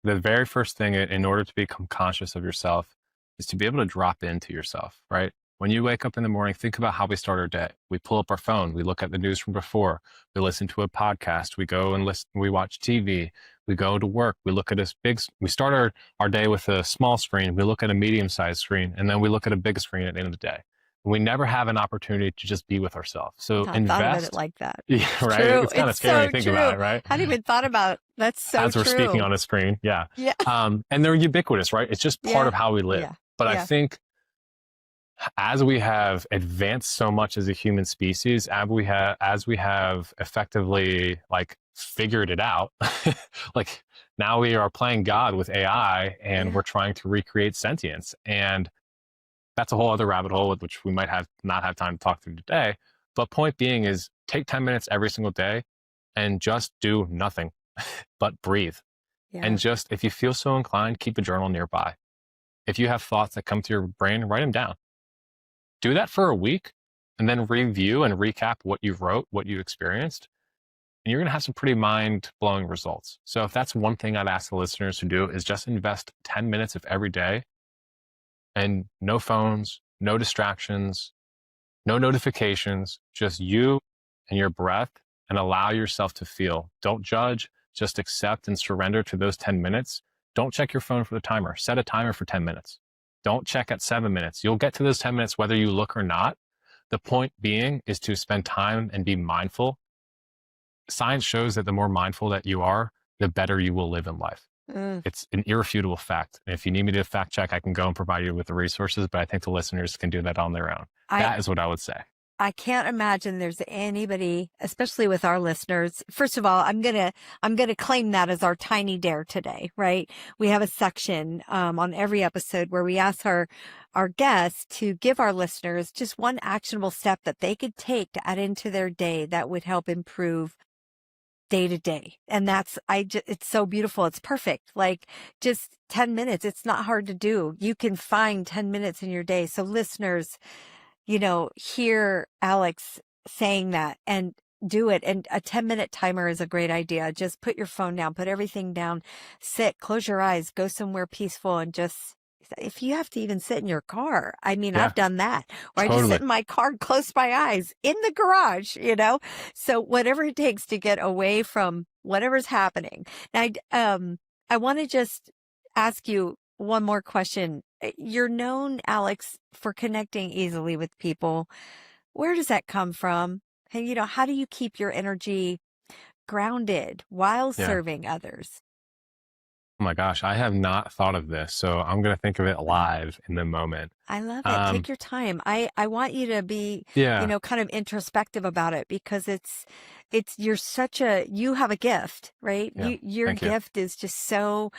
The very first thing in order to become conscious of yourself is to be able to drop into yourself, right? When you wake up in the morning, think about how we start our day. We pull up our phone, we look at the news from before, we listen to a podcast, we go and listen, we watch TV, we go to work, we look at we start our day with a small screen, we look at a medium sized screen, and then we look at a big screen at the end of the day. We never have an opportunity to just be with ourselves. So Not thought of it invest. like that. Yeah, It's right. true. It's kind of It's scary to so think true. about it, right? Hadn't even thought about that's so As we're speaking true. on a screen. Yeah. Yeah. And they're ubiquitous, right? It's just part Yeah. of how we live. Yeah. But I Yeah. think as we have advanced so much as a human species, as we have effectively like figured it out, like now we are playing God with AI and Yeah. we're trying to recreate sentience. And that's a whole other rabbit hole with which we might have not have time to talk through today. But point being is take 10 minutes every single day and just do nothing but breathe. Yeah. And just, if you feel so inclined, keep a journal nearby. If you have thoughts that come to your brain, write them down. Do that for a week and then review and recap what you wrote, what you experienced. And you're going to have some pretty mind blowing results. So if that's one thing I'd ask the listeners to do is just invest 10 minutes of every day and no phones, no distractions, no notifications, just you and your breath, and allow yourself to feel. Don't judge, just accept and surrender to those 10 minutes. Don't check your phone for the timer. Set a timer for 10 minutes. Don't check at 7 minutes. You'll get to those 10 minutes whether you look or not. The point being is to spend time and be mindful. Science shows that the more mindful that you are, the better you will live in life. Mm. It's an irrefutable fact. And if you need me to fact check, I can go and provide you with the resources, but I think the listeners can do that on their own. That is what I would say. I can't imagine there's anybody, especially with our listeners. First of all, I'm gonna claim that as our tiny dare today, right? We have a section on every episode where we ask our guests to give our listeners just one actionable step that they could take to add into their day that would help improve day to day. And that's it's so beautiful. It's perfect. Like just 10 minutes. It's not hard to do. You can find 10 minutes in your day. So listeners, hear Alex saying that and do it. And a 10-minute timer is a great idea. Just put your phone down, put everything down, sit, close your eyes, go somewhere peaceful, and just, if you have to even sit in your car. I mean, Yeah. I've done that where I just Totally. sit in my car, close my eyes in the garage, so whatever it takes to get away from whatever's happening. Now, I want to just ask you one more question. You're known, Alex, for connecting easily with people. Where does that come from? And, how do you keep your energy grounded while Yeah. serving others? Oh my gosh, I have not thought of this. So I'm going to think of it live in the moment. I love it. Take your time. I want you to be, Yeah. kind of introspective about it because you have a gift, right? Yeah. Your Thank you. gift is just so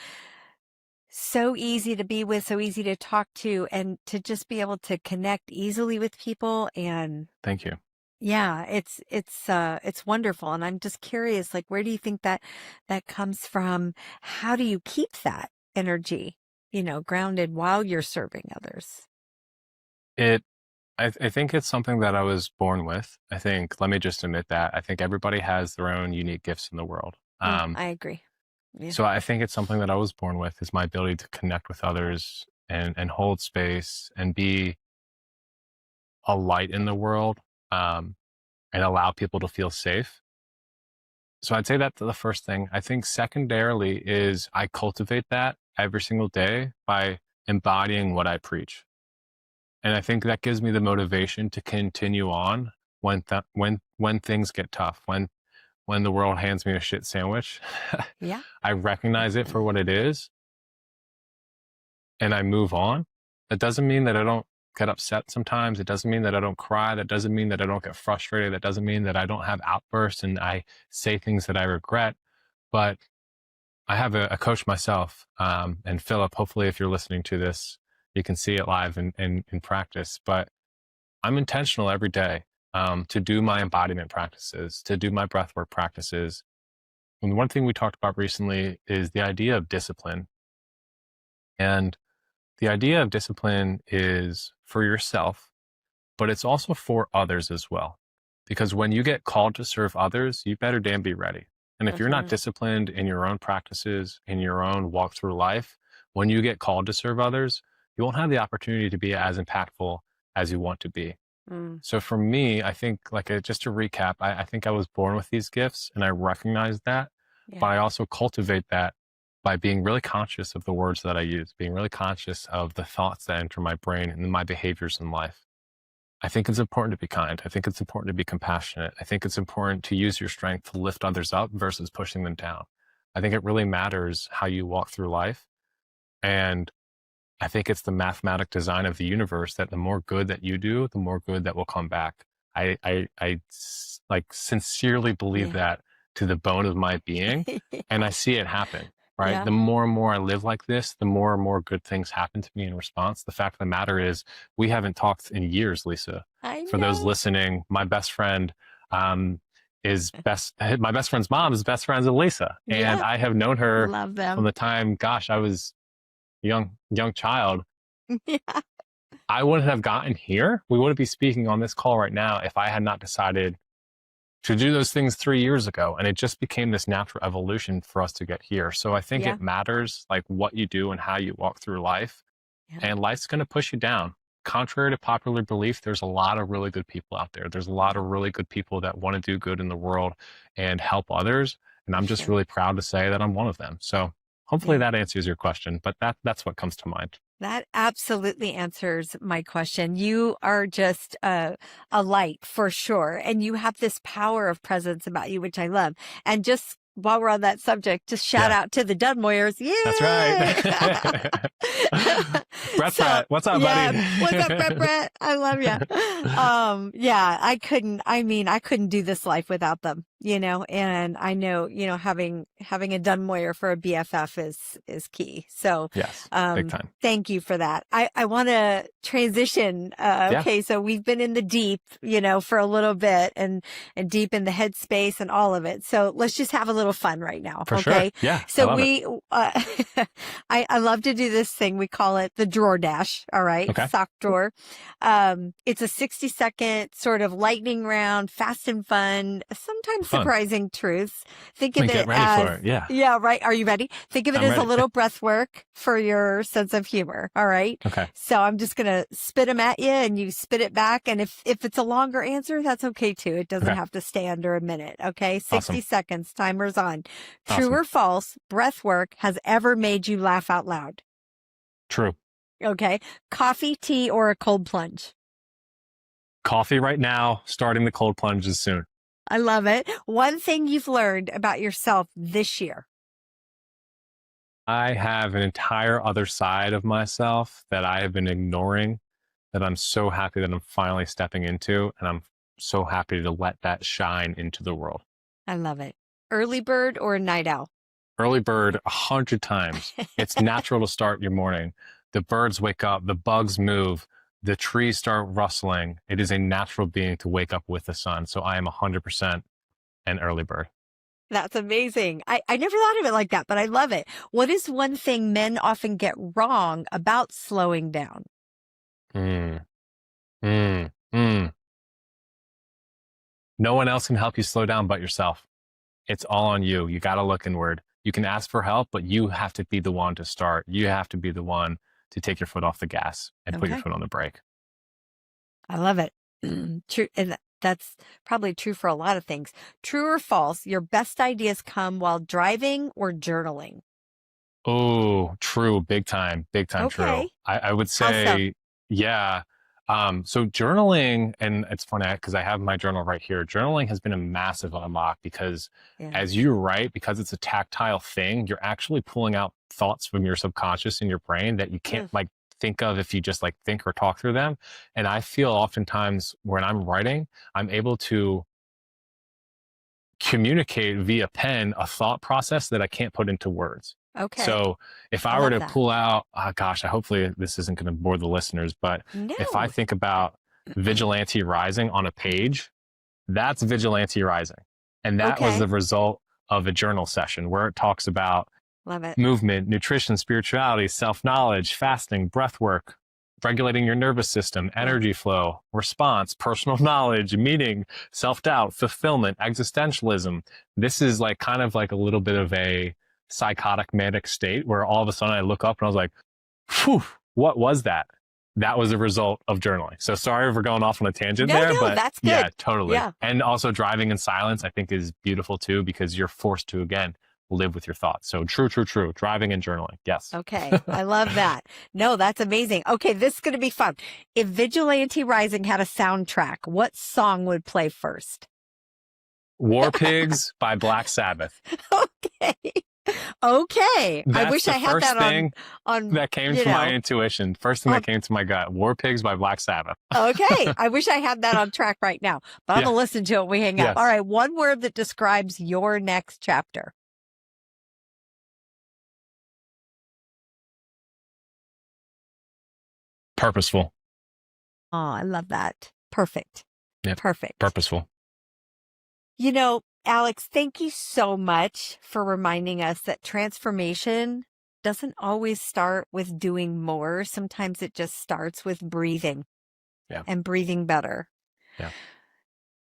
easy to be with, so easy to talk to, and to just be able to connect easily with people. And Thank you. yeah, it's wonderful. And I'm just curious, like, where do you think that comes from? How do you keep that energy, grounded while you're serving others? I think it's something that I was born with. Let me just admit that. I think everybody has their own unique gifts in the world. I agree. Yeah. So I think it's something that I was born with is my ability to connect with others and hold space and be a light in the world, and allow people to feel safe. So I'd say that's the first thing. I think secondarily is I cultivate that every single day by embodying what I preach. And I think that gives me the motivation to continue on when things get tough, when the world hands me a shit sandwich. Yeah. I recognize it for what it is and I move on. That doesn't mean that I don't get upset sometimes. It doesn't mean that I don't cry. That doesn't mean that I don't get frustrated. That doesn't mean that I don't have outbursts and I say things that I regret. But I have a coach myself, and Philip, hopefully if you're listening to this, you can see it live in practice. But I'm intentional every day to do my embodiment practices, to do my breathwork practices. And one thing we talked about recently is the idea of discipline. And The idea of discipline is for yourself, but it's also for others as well. Because when you get called to serve others, you better damn be ready. And if you're not Mhm. disciplined in your own practices, in your own walk through life, when you get called to serve others, you won't have the opportunity to be as impactful as you want to be. Mm, So for me, I think just to recap, I think I was born with these gifts and I recognize that, but yeah. I also cultivate that by being really conscious of the words that I use, being really conscious of the thoughts that enter my brain and my behaviors in life. I think it's important to be kind. I think it's important to be compassionate. I think it's important to use your strength to lift others up versus pushing them down. I think it really matters how you walk through life. And I think it's the mathematic design of the universe that the more good that you do, the more good that will come back. Like sincerely believe Yeah. that to the bone of my being, and I see it happen. Right. Yeah. The more and more I live like this, the more and more good things happen to me in response. The fact of the matter is, we haven't talked in years, Lisa. I For those know. listening, my best friend my best friend's mom is best friends with Lisa, and Yeah. I have known her Love from them. the time, gosh, I was young child. Yeah. I wouldn't have gotten here. We wouldn't be speaking on this call right now if I had not decided to do those things 3 years ago. And it just became this natural evolution for us to get here. So I think Yeah. it matters like what you do and how you walk through life. Yeah. And life's going to push you down. Contrary to popular belief, there's a lot of really good people out there. There's a lot Yeah. of really good people that want to do good in the world and help others. And For I'm just sure. really proud to say that I'm one of them. So hopefully Yeah. that answers your question, but that's what comes to mind. That absolutely answers my question. You are just a light for sure. And you have this power of presence about you, which I love. And just while we're on that subject, just shout Yeah. out to the Dunmoyers. That's Yay! right. Brett, So, what's up, yeah. buddy? What's up, Brett? I love you. Yeah, I couldn't do this life without them, and I know, having a Dunmoyer for a BFF is key. So, Yes, big time. thank you for that. I want to transition. Yeah, Okay. So we've been in the deep, for a little bit and deep in the headspace and all of it. So let's just have a little fun right now. for sure. Okay. Yeah, I So love it. I love to do this thing. We call it the drawer dash. All right. Okay. Sock drawer. It's a 60-second sort of lightning round, fast and fun, sometimes Fun. surprising truths. Think Let of me it get ready as, for it. Yeah. yeah, right. Are you ready? Think of it I'm as a ready. little breath work for your sense of humor. All right. Okay. So I'm just going to spit them at you and you spit it back. And if it's a longer answer, that's okay too. It doesn't Okay. have to stay under a minute. Okay. 60 Awesome. seconds. Timer's on. True Awesome. or false, breath work has ever made you laugh out loud? True. Okay. Coffee, tea, or a cold plunge? Coffee right now, starting the cold plunges soon. I love it. One thing you've learned about yourself this year? I have an entire other side of myself that I have been ignoring that I'm so happy that I'm finally stepping into. And I'm so happy to let that shine into the world. I love it. Early bird or night owl? Early bird 100 times. It's natural to start your morning. The birds wake up, the bugs move, the trees start rustling. It is a natural being to wake up with the sun. So I am 100% an early bird. That's amazing. I never thought of it like that, but I love it. What is one thing men often get wrong about slowing down? Mm, mm, mm. No one else can help you slow down but yourself. It's all on you. You got to look inward. You can ask for help, but you have to be the one to start. You have to be the one to take your foot off the gas and put your Okay. foot on the brake. I love it. True. And that's probably true for a lot of things. True or false, your best ideas come while driving or journaling? Oh, true. Big time. Big time true. Okay. I would How so? say, yeah. So journaling, and it's funny because I have my journal right here. Journaling has been a massive unlock because Yeah. as you write, because it's a tactile thing, you're actually pulling out thoughts from your subconscious in your brain that you can't like think of if you just like think or talk through them. And I feel oftentimes when I'm writing, I'm able to communicate via pen a thought process that I can't put into words. Okay. So if I I were love to that. pull out, gosh, hopefully this isn't going to bore the listeners, but if I No. think about Vigilante Rising on a page, that's Vigilante Rising. And that was Okay. the result of a journal session where it talks about Love it. movement, nutrition, spirituality, self-knowledge, fasting, breath work, regulating your nervous system, energy flow, response, personal knowledge, meaning, self-doubt, fulfillment, existentialism. This is like kind of like a little bit of a psychotic manic state where all of a sudden I look up and I was like, phew, what was that? That was a result of journaling. So sorry for going off on a tangent there, but that's good. yeah, totally. Yeah. And also driving in silence, I think is beautiful too, because you're forced to, again, live with your thoughts. So true. Driving and journaling. Yes. Okay. I love that. No, that's amazing. Okay. This is going to be fun. If Vigilante Rising had a soundtrack, what song would play first? War Pigs by Black Sabbath. Okay. Okay. That's I wish the I had first that thing on that came to my intuition. First thing that came to my gut, War Pigs by Black Sabbath. Okay. I wish I had that on track right now, but I'm going to listen to it when we hang Yes. up. All right. One word that describes your next chapter. Purposeful. Oh, I love that. Perfect. Yep. Perfect. Purposeful. You know, Alex, thank you so much for reminding us that transformation doesn't always start with doing more. Sometimes it just starts with breathing and breathing better. Yeah.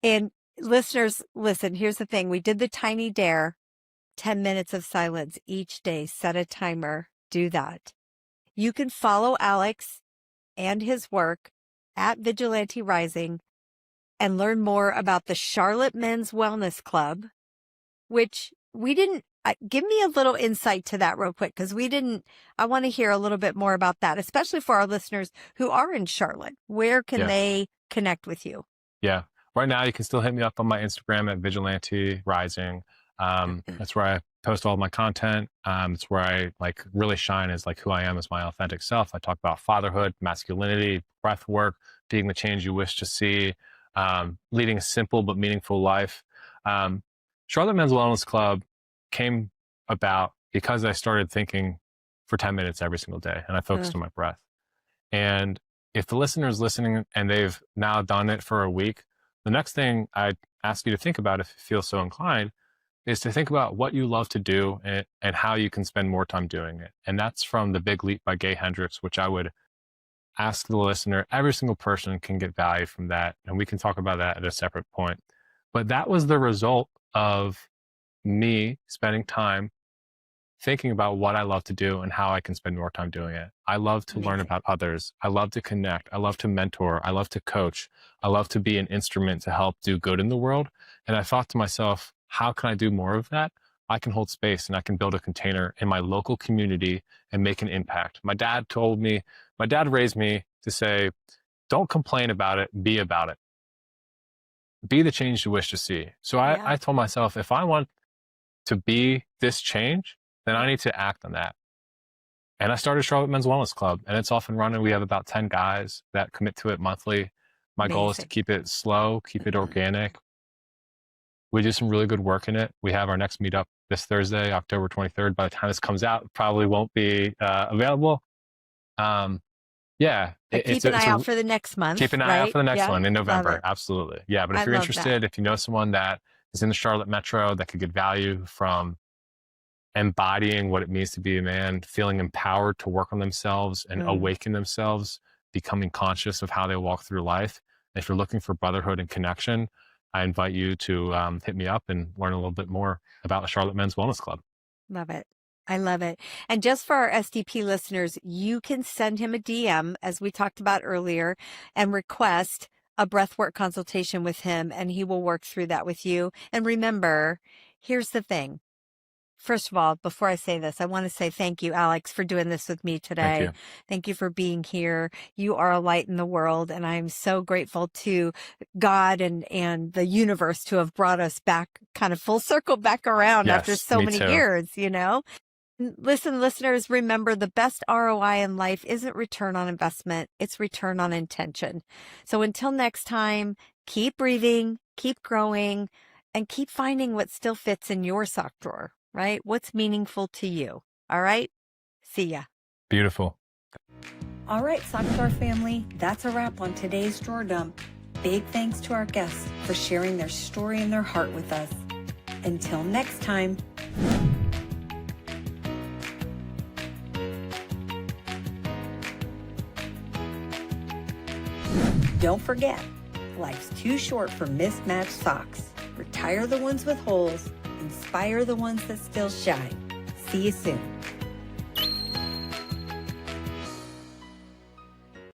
And listeners, listen, here's the thing. We did the tiny dare, 10 minutes of silence each day, set a timer, do that. You can follow Alex and his work at Vigilante Rising and learn more about the Charlotte Men's Wellness Club, which we didn't, give me a little insight to that real quick, because I want to hear a little bit more about that, especially for our listeners who are in Charlotte. Where can they connect with you? Yeah. Right now, you can still hit me up on my Instagram at Vigilante Rising. That's where I post all of my content. It's where I like really shine as like who I am as my authentic self. I talk about fatherhood, masculinity, breath work, being the change you wish to see, leading a simple but meaningful life. Charlotte Men's Wellness Club came about because I started thinking for 10 minutes every single day, and I focused on my breath. And if the listener is listening and they've now done it for a week, the next thing I ask you to think about, if you feel so inclined, is to think about what you love to do and how you can spend more time doing it. And that's from The Big Leap by Gay Hendricks, which I would ask the listener. Every single person can get value from that, and we can talk about that at a separate point. But that was the result of me spending time thinking about what I love to do and how I can spend more time doing it. I love to learn about others. I love to connect. I love to mentor. I love to coach. I love to be an instrument to help do good in the world. And I thought to myself, how can I do more of that? I can hold space and I can build a container in my local community and make an impact. My dad raised me to say, don't complain about it, be about it. Be the change you wish to see. So I told myself, if I want to be this change, then I need to act on that. And I started Charlotte Men's Wellness Club, and it's off and running. We have about 10 guys that commit to it monthly. My goal is to keep it slow, keep it organic. We do some really good work in it. We have our next meetup this Thursday, October 23rd. By the time this comes out, it probably won't be available. Keep an eye out for the next month. Keep an eye out for the next one in November. Love it. Absolutely. Yeah, but if you're interested, if you know someone that is in the Charlotte Metro that could get value from embodying what it means to be a man, feeling empowered to work on themselves and awaken themselves, becoming conscious of how they walk through life. If you're looking for brotherhood and connection, I invite you to hit me up and learn a little bit more about the Charlotte Men's Wellness Club. Love it. I love it. And just for our SDP listeners, you can send him a DM, as we talked about earlier, and request a breathwork consultation with him, and he will work through that with you. And remember, here's the thing. First of all, before I say this, I want to say thank you, Alex, for doing this with me today. Thank you for being here. You are a light in the world, and I'm so grateful to God and the universe to have brought us back, kind of full circle back around after so many years, you know? Listen, listeners, remember the best ROI in life isn't return on investment. It's return on intention. So until next time, keep breathing, keep growing, and keep finding what still fits in your sock drawer, right? What's meaningful to you. All right. See ya. Beautiful. All right, Sock Drawer family, that's a wrap on today's Drawer Dump. Big thanks to our guests for sharing their story and their heart with us. Until next time. Don't forget, life's too short for mismatched socks. Retire the ones with holes, inspire the ones that still shine. See you soon.